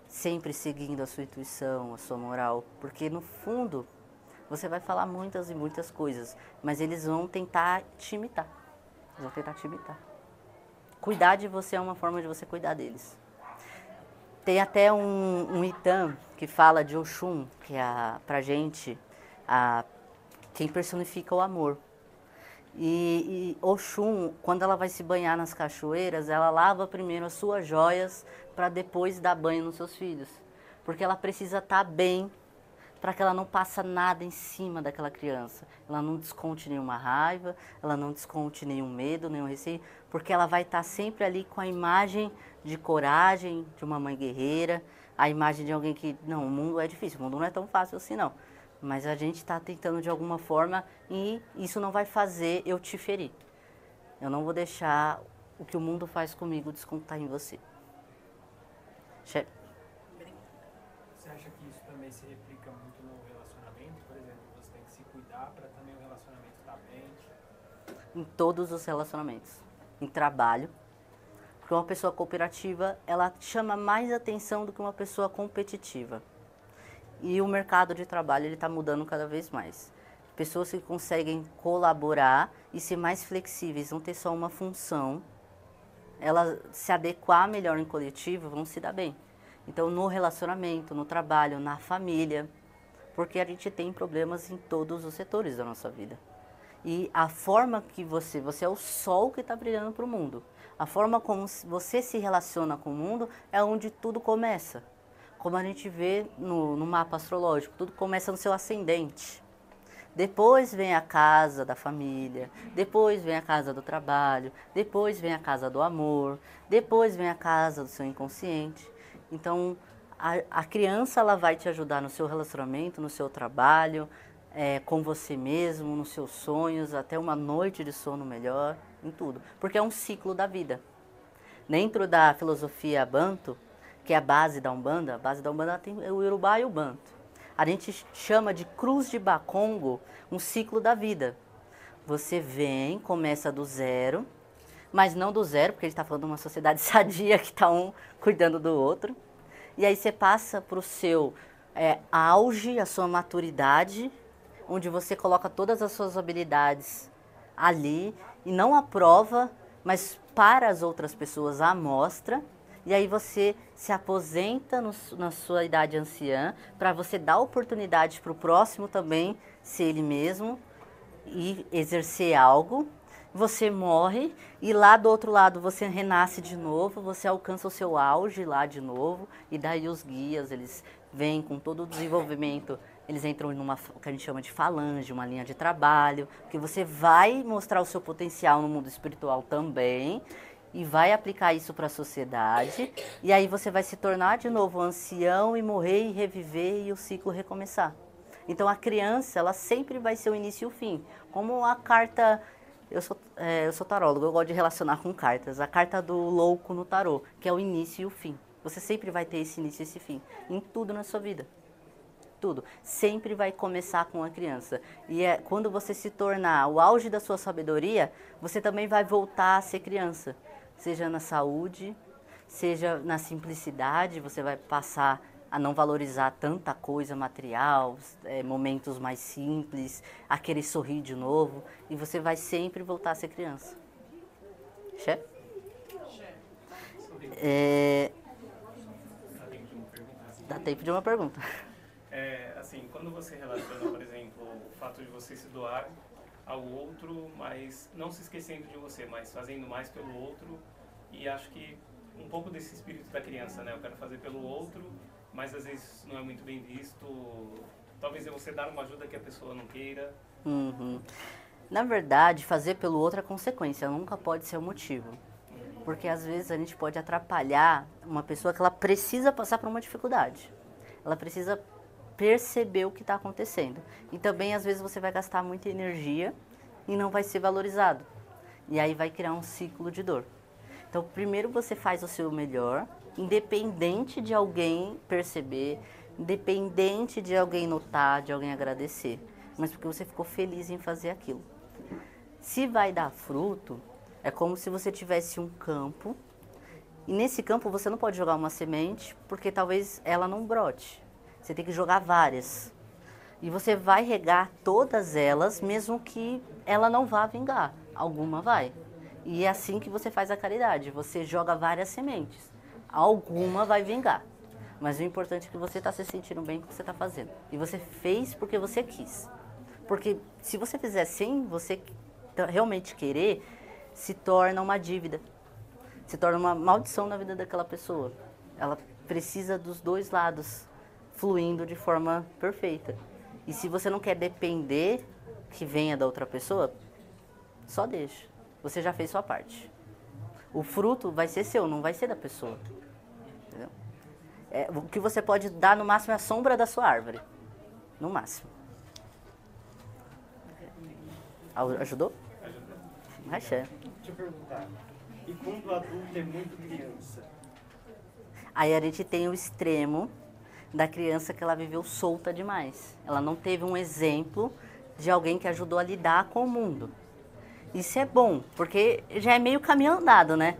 sempre seguindo a sua intuição, a sua moral, porque no fundo você vai falar muitas e muitas coisas, mas eles vão tentar te imitar. Eles vão tentar te imitar. Cuidar de você é uma forma de você cuidar deles. Tem até um Itam que fala de Oxum, que é pra gente quem personifica o amor. E Oxum, quando ela vai se banhar nas cachoeiras, ela lava primeiro as suas joias para depois dar banho nos seus filhos. Porque ela precisa estar bem para que ela não passe nada em cima daquela criança. Ela não desconte nenhuma raiva, ela não desconte nenhum medo, nenhum receio, porque ela vai estar sempre ali com a imagem de coragem, de uma mãe guerreira, a imagem de alguém que, não, o mundo é difícil, o mundo não é tão fácil assim não. Mas a gente está tentando de alguma forma e isso não vai fazer eu te ferir. Eu não vou deixar o que o mundo faz comigo descontar em você. Chefe. Você acha que isso também se replica muito no relacionamento? Por exemplo, você tem que se cuidar para também o relacionamento estar bem? Em todos os relacionamentos. Em trabalho. Porque uma pessoa cooperativa, ela chama mais atenção do que uma pessoa competitiva. E o mercado de trabalho ele está mudando cada vez mais. Pessoas que conseguem colaborar e ser mais flexíveis, não ter só uma função, elas se adequar melhor em coletivo, vão se dar bem. Então, no relacionamento, no trabalho, na família, porque a gente tem problemas em todos os setores da nossa vida. E a forma que você é o sol que está brilhando para o mundo. A forma como você se relaciona com o mundo é onde tudo começa. Como a gente vê no mapa astrológico, tudo começa no seu ascendente. Depois vem a casa da família, depois vem a casa do trabalho, depois vem a casa do amor, depois vem a casa do seu inconsciente. Então, a criança ela vai te ajudar no seu relacionamento, no seu trabalho, com você mesmo, nos seus sonhos, até uma noite de sono melhor, em tudo. Porque é um ciclo da vida. Dentro da filosofia Banto, que é a base da Umbanda tem o Yorubá e o Banto. A gente chama de cruz de Bakongo um ciclo da vida. Você vem, começa do zero, mas não do zero, porque a gente está falando de uma sociedade sadia que está um cuidando do outro. E aí você passa para o seu auge, a sua maturidade, onde você coloca todas as suas habilidades ali e não à prova, mas para as outras pessoas à mostra. E aí você se aposenta na sua idade anciã para você dar oportunidade para o próximo também ser ele mesmo e exercer algo. Você morre e lá do outro lado você renasce de novo, você alcança o seu auge lá de novo e daí os guias, eles vêm com todo o desenvolvimento, eles entram numa que a gente chama de falange, uma linha de trabalho, que você vai mostrar o seu potencial no mundo espiritual também e vai aplicar isso para a sociedade e aí você vai se tornar de novo ancião e morrer e reviver e o ciclo recomeçar. Então a criança, ela sempre vai ser o início e o fim, como a carta... Eu sou tarólogo, eu gosto de relacionar com cartas. A carta do louco no tarô, que é o início e o fim. Você sempre vai ter esse início e esse fim, em tudo na sua vida. Tudo. Sempre vai começar com a criança. E quando você se tornar o auge da sua sabedoria, você também vai voltar a ser criança. Seja na saúde, seja na simplicidade, você vai passar a não valorizar tanta coisa material, momentos mais simples, a querer sorrir de novo, e você vai sempre voltar a ser criança. Chefe? Dá tempo de uma pergunta. Assim, quando você relaciona, por exemplo, o fato de você se doar ao outro, mas não se esquecendo de você, mas fazendo mais pelo outro. E acho que um pouco desse espírito da criança, né? Eu quero fazer pelo outro, mas às vezes não é muito bem visto. Talvez é você dar uma ajuda que a pessoa não queira. Uhum. Na verdade, fazer pelo outro é consequência, nunca pode ser o motivo. Porque às vezes a gente pode atrapalhar uma pessoa que ela precisa passar por uma dificuldade. Ela precisa perceber o que está acontecendo. E também às vezes você vai gastar muita energia e não vai ser valorizado. E aí vai criar um ciclo de dor. Então primeiro você faz o seu melhor, independente de alguém perceber, independente de alguém notar, de alguém agradecer. Mas porque você ficou feliz em fazer aquilo. Se vai dar fruto, é como se você tivesse um campo, e nesse campo você não pode jogar uma semente, porque talvez ela não brote. Você tem que jogar várias. E você vai regar todas elas, mesmo que ela não vá vingar. Alguma vai. E é assim que você faz a caridade. Você joga várias sementes. Alguma vai vingar. Mas o importante é que você está se sentindo bem com o que você está fazendo. E você fez porque você quis. Porque se você fizer sem você realmente querer, se torna uma dívida. Se torna uma maldição na vida daquela pessoa. Ela precisa dos dois lados fluindo de forma perfeita. E se você não quer depender que venha da outra pessoa, só deixa. Você já fez sua parte. O fruto vai ser seu, não vai ser da pessoa. Entendeu? O que você pode dar no máximo é a sombra da sua árvore. No máximo. Ajudou? Achei. Deixa eu perguntar. E quando o adulto é muito criança? Aí a gente tem o extremo da criança que ela viveu solta demais. Ela não teve um exemplo de alguém que ajudou a lidar com o mundo. Isso é bom, porque já é meio caminho andado, né?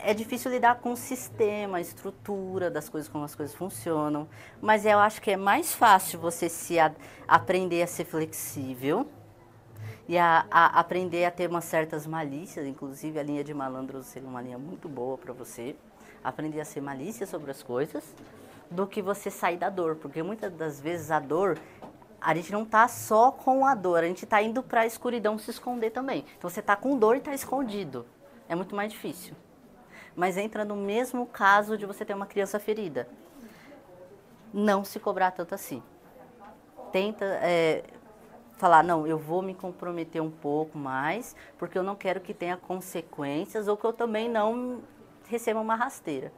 É difícil lidar com o sistema, a estrutura das coisas, como as coisas funcionam. Mas eu acho que é mais fácil você aprender a ser flexível e a aprender a ter umas certas malícias. Inclusive, a linha de malandros seria uma linha muito boa para você. Aprender a ser malícia sobre as coisas, do que você sair da dor. Porque muitas das vezes a dor, a gente não tá só com a dor, a gente tá indo para a escuridão se esconder também. Então você tá com dor e tá escondido. É muito mais difícil. Mas entra no mesmo caso de você ter uma criança ferida. Não se cobrar tanto assim. Tenta falar, não, eu vou me comprometer um pouco mais, porque eu não quero que tenha consequências, ou que eu também não receba uma rasteira.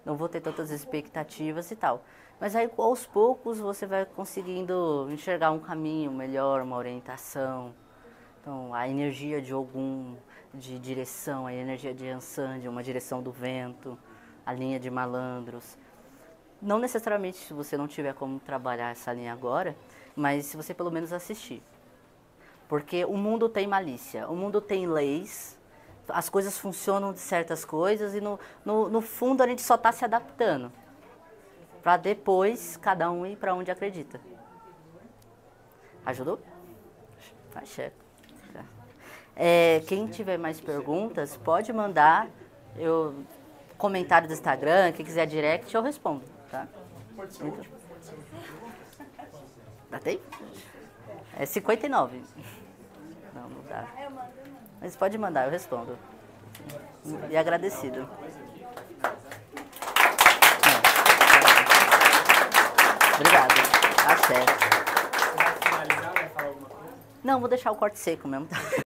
Não vou ter tantas expectativas e tal. Mas aí, aos poucos, você vai conseguindo enxergar um caminho melhor, uma orientação. Então, a energia de Ogum, de direção, a energia de Ansand, uma direção do vento, a linha de malandros. Não necessariamente se você não tiver como trabalhar essa linha agora, mas se você pelo menos assistir. Porque o mundo tem malícia, o mundo tem leis, as coisas funcionam de certas coisas e no fundo a gente só está se adaptando. Para depois cada um ir para onde acredita. Ajudou? Vai, chefe. Quem tiver mais perguntas, pode mandar. Comentário do Instagram, quem quiser direct, eu respondo. Tá? Pode ser último. Dá tempo? É 59. Não dá. Mas pode mandar, eu respondo. E agradecido. Obrigado. Axé. Você vai finalizar, vai falar alguma coisa? Não, vou deixar o corte seco mesmo.